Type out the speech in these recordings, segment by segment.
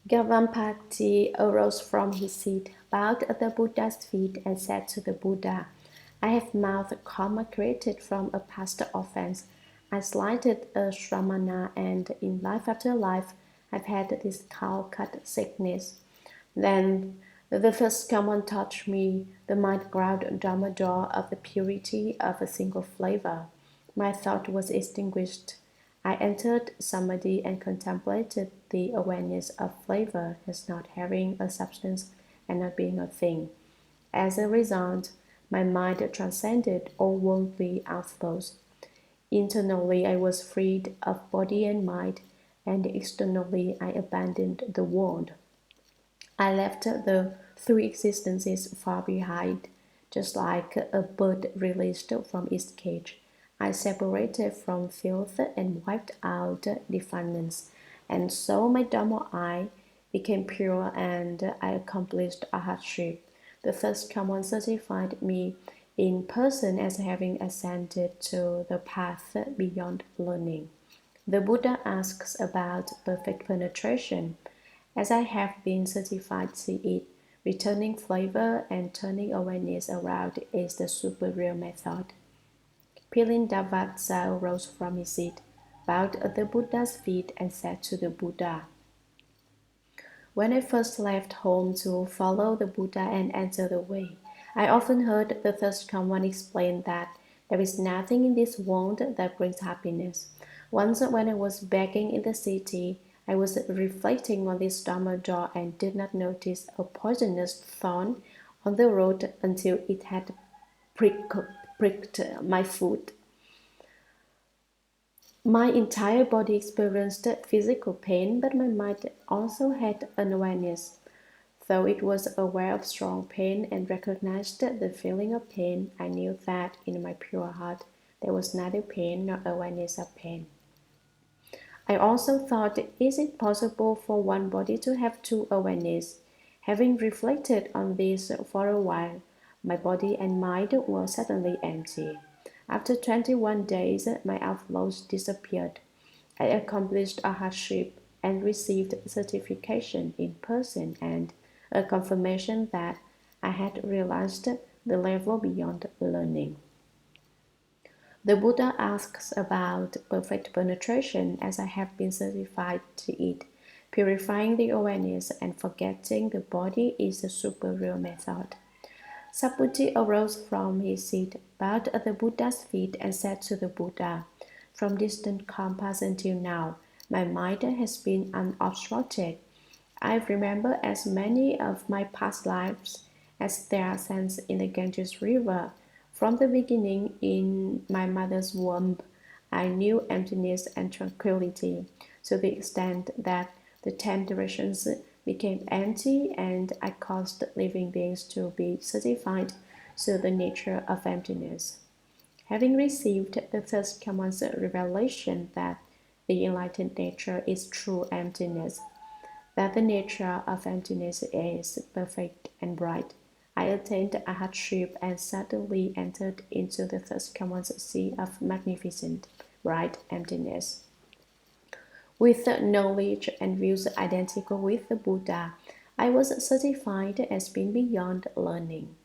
Gavampati arose from his seat, bowed at the Buddha's feet, and said to the Buddha, I have mouth karma created from a past offense. I slighted a Shramana, and in life after life, I've had this cow-cut sickness. Then the first common touched me, the mind-ground Dharmador of the purity of a single flavor. My thought was extinguished. I entered samadhi and contemplated the awareness of flavor as not having a substance and not being a thing. As a result, my mind transcended all worldly outflows. Internally, I was freed of body and mind, and externally, I abandoned the world. I left the three existences far behind, just like a bird released from its cage. I separated from filth and wiped out defilements, and so my Dharma eye became pure and I accomplished Arhatship. The first common certified me in person as having ascended to the path beyond learning. The Buddha asks about perfect penetration. As I have been certified to it, returning flavor and turning awareness around is the superior method. Pilindavatsa rose from his seat, bowed at the Buddha's feet, and said to the Buddha, When I first left home to follow the Buddha and enter the way, I often heard the first common explain that there is nothing in this world that brings happiness. Once when I was begging in the city, I was reflecting on this Dharma door and did not notice a poisonous thorn on the road until it had pricked my foot. My entire body experienced physical pain, but my mind also had an awareness. Though it was aware of strong pain and recognized the feeling of pain, I knew that in my pure heart there was neither pain nor awareness of pain. I also thought, is it possible for one body to have two awareness? Having reflected on this for a while, my body and mind were suddenly empty. After 21 days, my outflows disappeared. I accomplished Arhatship and received certification in person and a confirmation that I had realized the level beyond learning. The Buddha asks about perfect penetration as I have been certified to it. Purifying the awareness and forgetting the body is the superior method. Saputi arose from his seat, bowed at the Buddha's feet, and said to the Buddha, From distant compass until now, my mind has been unobstructed. I remember as many of my past lives as there are sands in the Ganges River. From the beginning, in my mother's womb, I knew emptiness and tranquility, to the extent that the 10 directions became empty, and I caused living beings to be certified to the nature of emptiness. Having received the first common revelation that the enlightened nature is true emptiness, that the nature of emptiness is perfect and bright, I attained Arhatship and suddenly entered into the first common sea of magnificent, bright emptiness. With knowledge and views identical with the Buddha, I was certified as being beyond learning.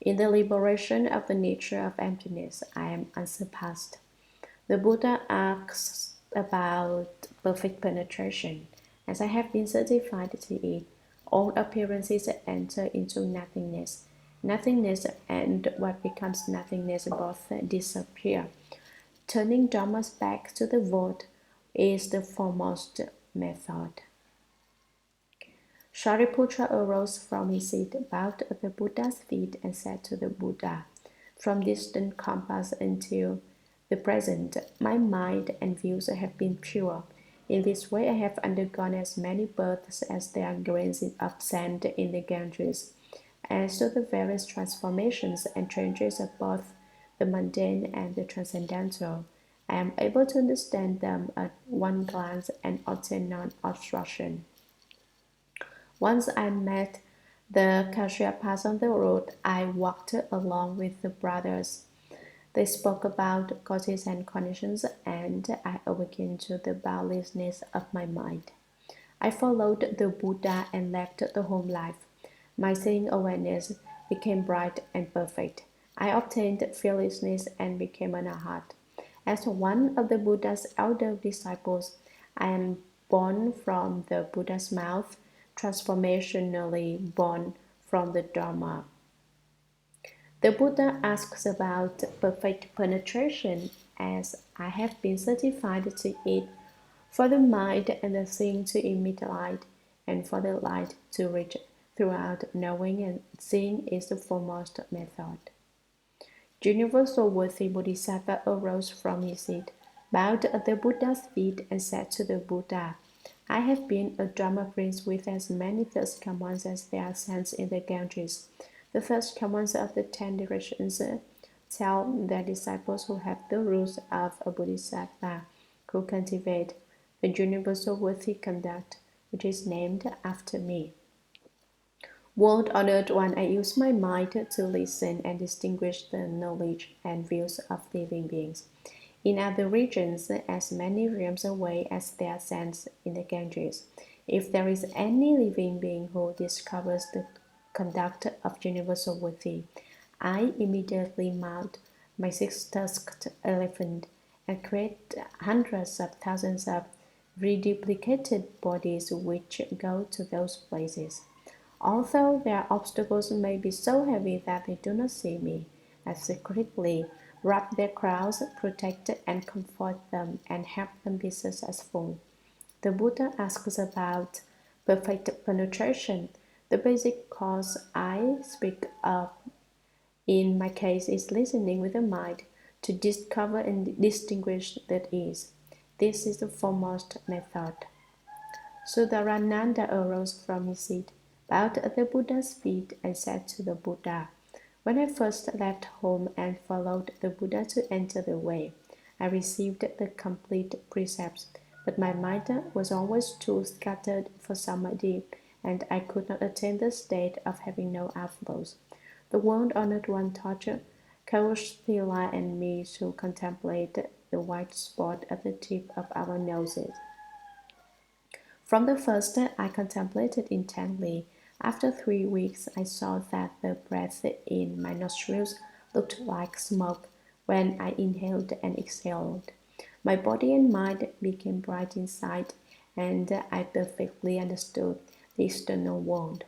In the liberation of the nature of emptiness, I am unsurpassed. The Buddha asks about perfect penetration. As I have been certified to it, all appearances enter into nothingness. Nothingness and what becomes nothingness both disappear. Turning Dharma's back to the void is the foremost method. Shariputra arose from his seat, bowed at the Buddha's feet, and said to the Buddha, From distant compass until the present, my mind and views have been pure. In this way I have undergone as many births as there are grains of sand in the Ganges. As to the various transformations and changes of both the mundane and the transcendental, I am able to understand them at one glance and obtain non-obstruction. Once I met the Kashyyapas on the road, I walked along with the brothers. They spoke about causes and conditions, and I awakened to the boundlessness of my mind. I followed the Buddha and left the home life. My seeing awareness became bright and perfect. I obtained fearlessness and became an Arhat. As one of the Buddha's elder disciples, I am born from the Buddha's mouth, transformationally born from the Dharma. The Buddha asks about perfect penetration, as I have been certified to it, for the mind and the thing to emit light, and for the light to reach throughout. Knowing and seeing is the foremost method. Universal worthy Bodhisattva arose from his seat, bowed at the Buddha's feet, and said to the Buddha, I have been a Dharma prince with as many thirst come ones as there are sands in the Ganges. The thirst come ones of the 10 directions tell their disciples who have the rules of a Bodhisattva, who cultivate the universal worthy conduct, which is named after me. World-honored one, I use my mind to listen and distinguish the knowledge and views of living beings. In other regions, as many realms away as there are sands in the Ganges, if there is any living being who discovers the conduct of universal worthy, I immediately mount my six-tusked elephant and create hundreds of thousands of reduplicated bodies which go to those places. Although their obstacles may be so heavy that they do not see me, I secretly wrap their crowds, protect and comfort them, and help them be successful. The Buddha asks about perfect penetration. The basic cause I speak of in my case is listening with the mind to discover and distinguish that is. This is the foremost method. Sudarananda arose from his seat, bowed at the Buddha's feet, and said to the Buddha, when I first left home and followed the Buddha to enter the way, I received the complete precepts, but my mind was always too scattered for samadhi, and I could not attain the state of having no outflows. The world-honored one taught Kaustila and me to contemplate the white spot at the tip of our noses. From the first I contemplated intently. After 3 weeks, I saw that the breath in my nostrils looked like smoke when I inhaled and exhaled. My body and mind became bright inside, and I perfectly understood the external world,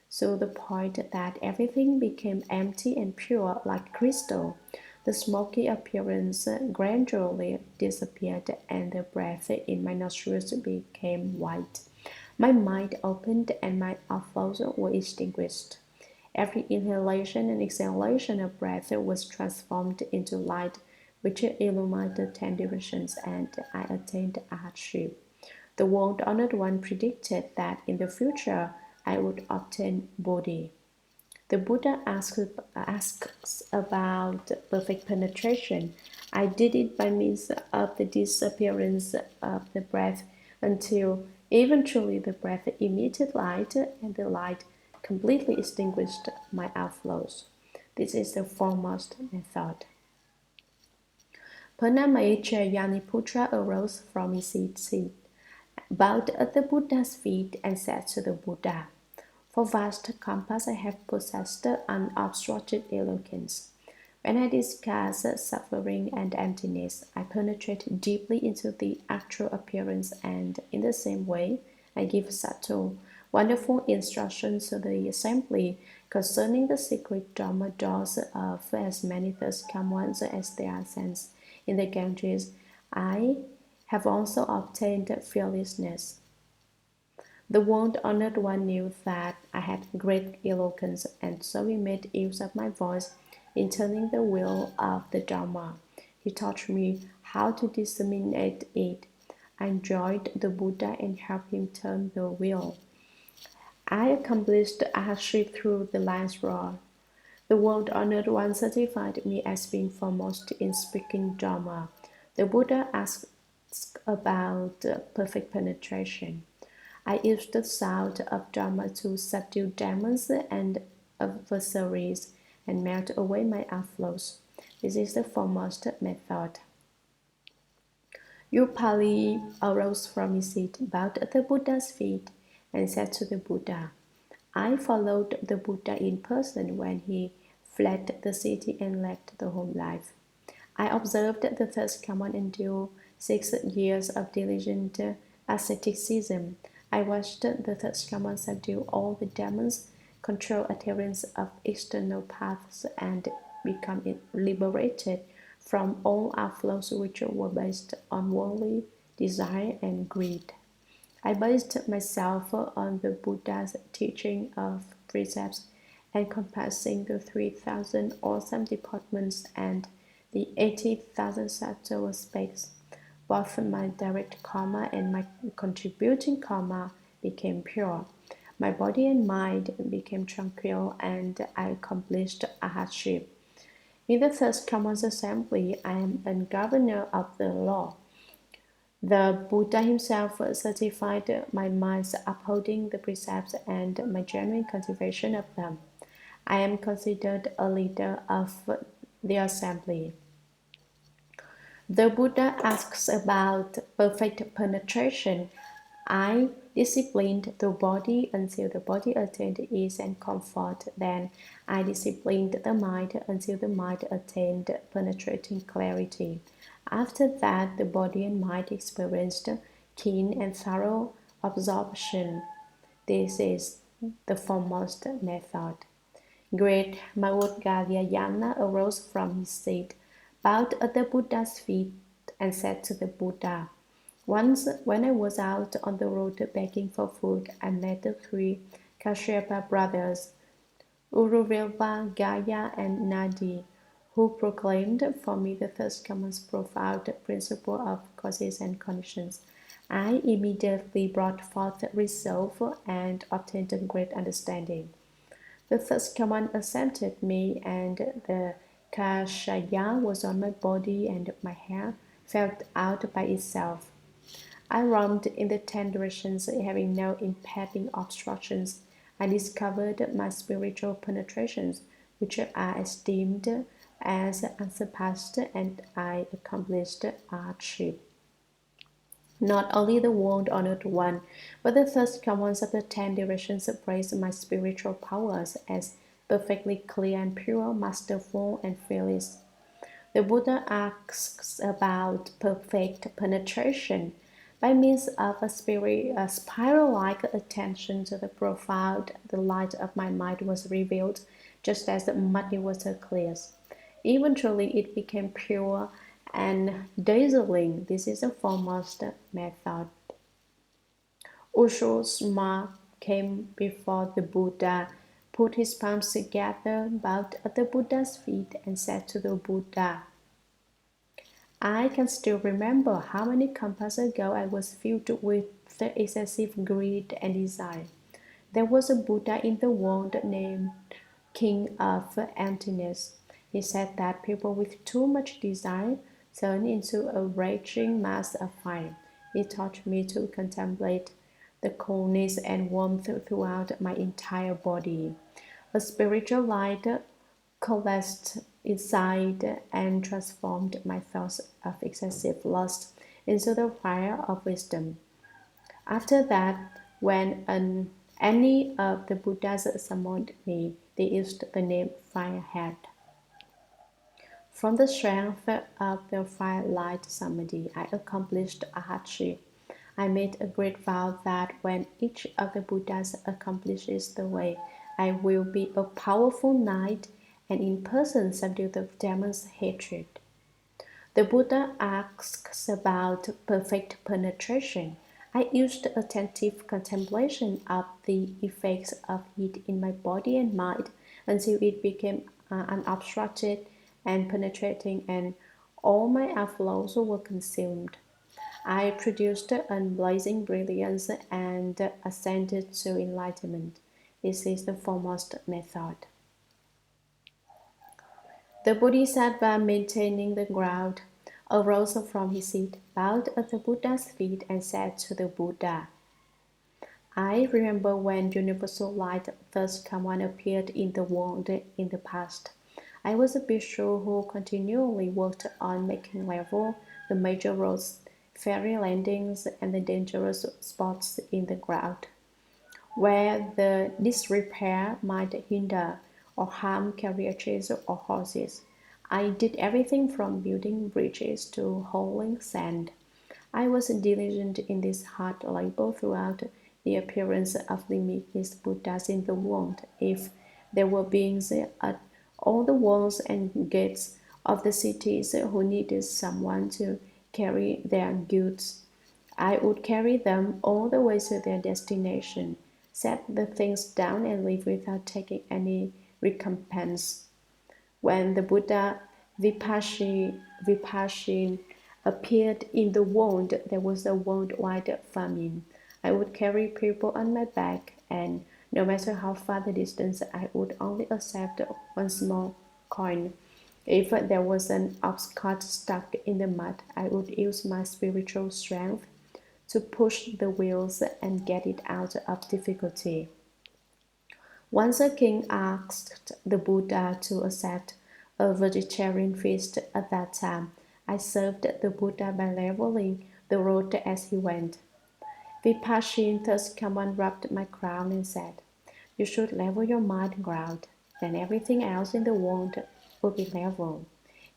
so the point that everything became empty and pure like crystal. The smoky appearance gradually disappeared, and the breath in my nostrils became white. My mind opened, and my outflows were extinguished. Every inhalation and exhalation of breath was transformed into light, which illumined the 10 directions, and I attained Arhatship. The world-honored one predicted that in the future I would obtain Bodhi. The Buddha asks about perfect penetration. I did it by means of the disappearance of the breath until eventually the breath emitted light and the light completely extinguished my outflows. This is the foremost method. Purnamaicha Yaniputra arose from his seat, bowed at the Buddha's feet, and said to the Buddha, for vast compass I have possessed unobstructed eloquence. When I discuss suffering and emptiness, I penetrate deeply into the actual appearance, and in the same way, I give subtle, wonderful instructions to the assembly concerning the secret Dharma doors of as many thirst come ones as there are sands in the Ganges. I have also obtained fearlessness. The world-honored one knew that I had great eloquence, and so he made use of my voice in turning the wheel of the Dharma. He taught me how to disseminate it. I joined the Buddha and helped him turn the wheel. I accomplished Arhatship through the lion's roar. The world-honored one certified me as being foremost in speaking Dharma. The Buddha asked about perfect penetration. I used the sound of Dharma to subdue demons and adversaries and melt away my outflows. This is the foremost method. Upali arose from his seat, bowed at the Buddha's feet, and said to the Buddha, I followed the Buddha in person when he fled the city and left the home life. I observed the third command endure 6 years of diligent asceticism. I watched the third command subdue all the demons, control adherents of external paths, and become liberated from all outflows which were based on worldly desire and greed. I based myself on the Buddha's teaching of precepts encompassing the 3,000 awesome deportments and the 80,000 subtle aspects. Both my direct karma and my contributing karma became pure. My body and mind became tranquil, and I accomplished arhatship. In the third commons assembly, I am a governor of the law. The Buddha himself certified my mind's upholding the precepts and my genuine cultivation of them. I am considered a leader of the assembly. The Buddha asks about perfect penetration. I disciplined the body until the body attained ease and comfort. Then I disciplined the mind until the mind attained penetrating clarity. After that, the body and mind experienced keen and thorough absorption. This is the foremost method. Great Maudgalyayana arose from his seat, bowed at the Buddha's feet, and said to the Buddha, Once, when I was out on the road begging for food, I met the three Kashyapa brothers, Uruvilva, Gaya, and Nadi, who proclaimed for me the third command's profound principle of causes and conditions. I immediately brought forth resolve and obtained a great understanding. The third command accepted me, and the kashaya was on my body, and my hair fell out by itself. I roamed in the 10 directions, having no impeding obstructions. I discovered my spiritual penetrations, which are esteemed as unsurpassed, and I accomplished artship. Not only the world-honored one, but the third commands of the 10 directions praise my spiritual powers as perfectly clear and pure, masterful and fearless. The Buddha asks about perfect penetration. By means of a spiral-like attention to the profound, the light of my mind was revealed, just as the muddy water clears. Eventually, it became pure and dazzling. This is the foremost method. Ushosma came before the Buddha, put his palms together, bowed at the Buddha's feet, and said to the Buddha, I can still remember how many kalpas ago I was filled with the excessive greed and desire. There was a Buddha in the world named King of Emptiness. He said that people with too much desire turn into a raging mass of fire. He taught me to contemplate the coolness and warmth throughout my entire body. A spiritual light coalesced inside and transformed my thoughts of excessive lust into the fire of wisdom. After that, when any of the Buddhas summoned me, they used the name Firehead. From the strength of the firelight samadhi, I accomplished arhatship. I made a great vow that when each of the Buddhas accomplishes the way, I will be a powerful knight and in person subdue the demon's hatred. The Buddha asks about perfect penetration. I used attentive contemplation of the effects of heat in my body and mind until it became unobstructed and penetrating, and all my outflows were consumed. I produced unblazing brilliance and ascended to enlightenment. This is the foremost method. The Bodhisattva, maintaining the ground, arose from his seat, bowed at the Buddha's feet, and said to the Buddha, I remember when universal light thus command appeared in the world in the past. I was a bhikshu who continually worked on making level the major roads, ferry landings, and the dangerous spots in the ground, where the disrepair might hinder or harm carriages or horses. I did everything from building bridges to hauling sand. I was diligent in this hard labor throughout the appearance of the meekest Buddhas in the world. If there were beings at all the walls and gates of the cities who needed someone to carry their goods, I would carry them all the way to their destination, set the things down, and leave without taking any recompense. When the Buddha Vipashin appeared in the world, there was a worldwide famine. I would carry people on my back, and no matter how far the distance, I would only accept one small coin. If there was an ox cart stuck in the mud, I would use my spiritual strength to push the wheels and get it out of difficulty. Once a king asked the Buddha to accept a vegetarian feast at that time. I served the Buddha by leveling the road as he went. Vipashin thus came and rubbed my crown and said, "You should level your mind and ground, then everything else in the world will be level."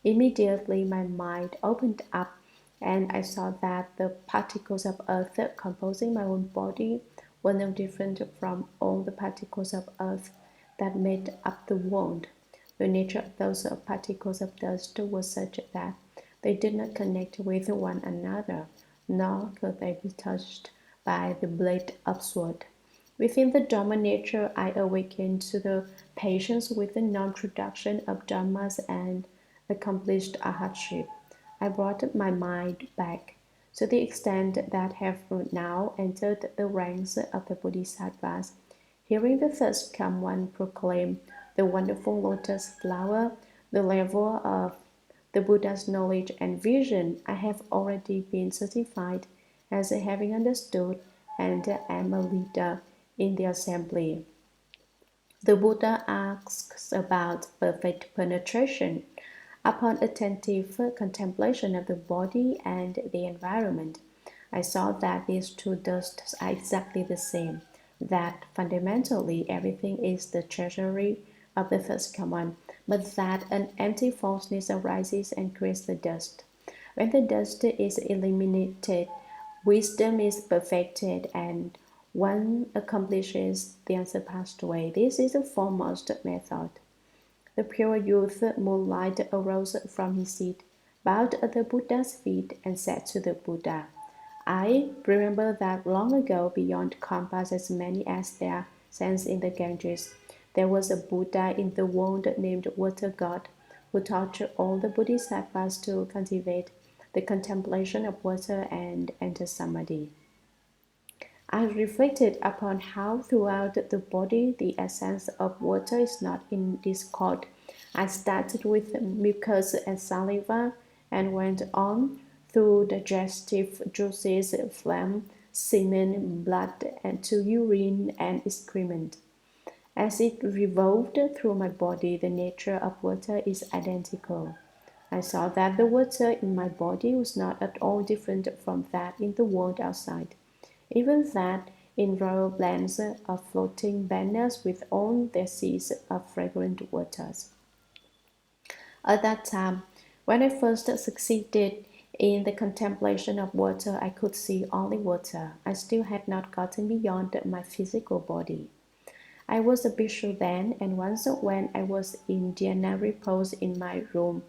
Immediately my mind opened up, and I saw that the particles of earth composing my own body were no different from all the particles of earth that made up the world. The nature of those particles of dust was such that they did not connect with one another, nor could they be touched by the blade of sword. Within the Dharma nature, I awakened to the patience with the non-production of dharmas and accomplished arhatship. I brought my mind back to the extent that have now entered the ranks of the Bodhisattvas. Hearing the thirst come one proclaim the wonderful lotus flower, the level of the Buddha's knowledge and vision, I have already been certified as having understood and am a leader in the assembly. The Buddha asks about perfect penetration. Upon attentive contemplation of the body and the environment, I saw that these two dusts are exactly the same, that fundamentally everything is the treasury of the first command, but that an empty falseness arises and creates the dust. When the dust is eliminated, wisdom is perfected, and one accomplishes the unsurpassed way. This is the foremost method. The pure youth moonlight arose from his seat, bowed at the Buddha's feet, and said to the Buddha, "I remember that long ago, beyond compass as many as there are sands in the Ganges, there was a Buddha in the world named Water God, who taught all the Bodhisattvas to cultivate the contemplation of water and enter samadhi." I reflected upon how throughout the body the essence of water is not in discord. I started with mucus and saliva and went on through digestive juices, phlegm, semen, blood, and to urine and excrement. As it revolved through my body, the nature of water is identical. I saw that the water in my body was not at all different from that in the world outside. Even that in royal lands of floating banners with all their seas of fragrant waters. At that time, when I first succeeded in the contemplation of water, I could see only water. I still had not gotten beyond my physical body. I was a bhikshu then, and once when I was in dhyana repose in my room,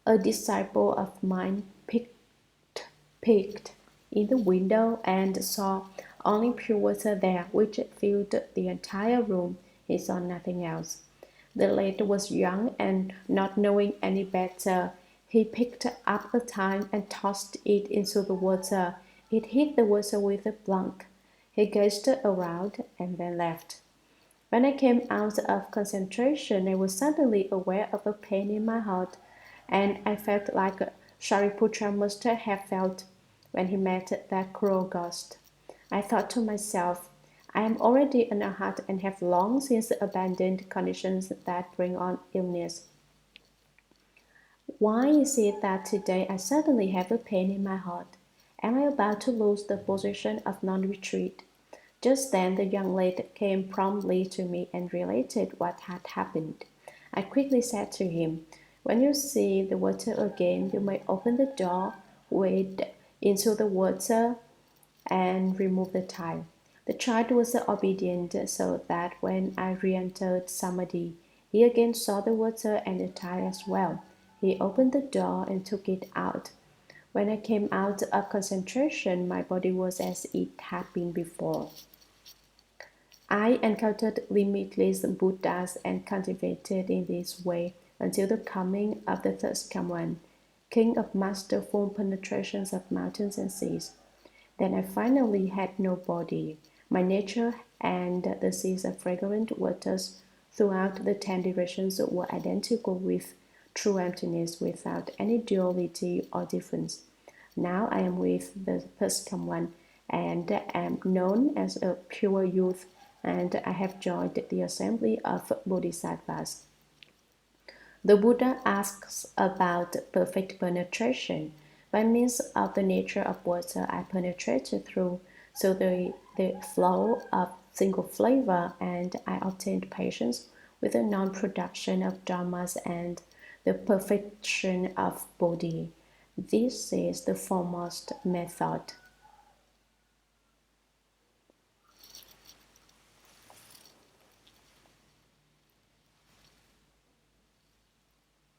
a disciple of mine peeked in the window and saw only pure water there, which filled the entire room. He saw nothing else. The lad was young, and not knowing any better, he picked up a tine and tossed it into the water. It hit the water with a plunk. He gazed around and then left. When I came out of concentration, I was suddenly aware of a pain in my heart, and I felt like Shariputra must have felt when he met that cruel ghost. I thought to myself, I am already an Arhat and have long since abandoned conditions that bring on illness. Why is it that today I suddenly have a pain in my heart? Am I about to lose the position of non-retreat? Just then the young lady came promptly to me and related what had happened. I quickly said to him, "When you see the water again, you may open the door, wade into the water, and remove the tile." The child was obedient, so that when I re-entered Samadhi, he again saw the water and the tile as well. He opened the door and took it out. When I came out of concentration, my body was as it had been before. I encountered limitless Buddhas and cultivated in this way until the coming of the third Kamwan, king of masterful penetrations of mountains and seas. Then I finally had no body. My nature and the seas of fragrant waters throughout the 10 directions were identical with true emptiness without any duality or difference. Now I am with the first one and am known as a pure youth, and I have joined the assembly of Bodhisattvas. The Buddha asks about perfect penetration. By means of the nature of water, I penetrated through, so the flow of single flavor, and I obtained patience with the non-production of dharmas and the perfection of bodhi. This is the foremost method.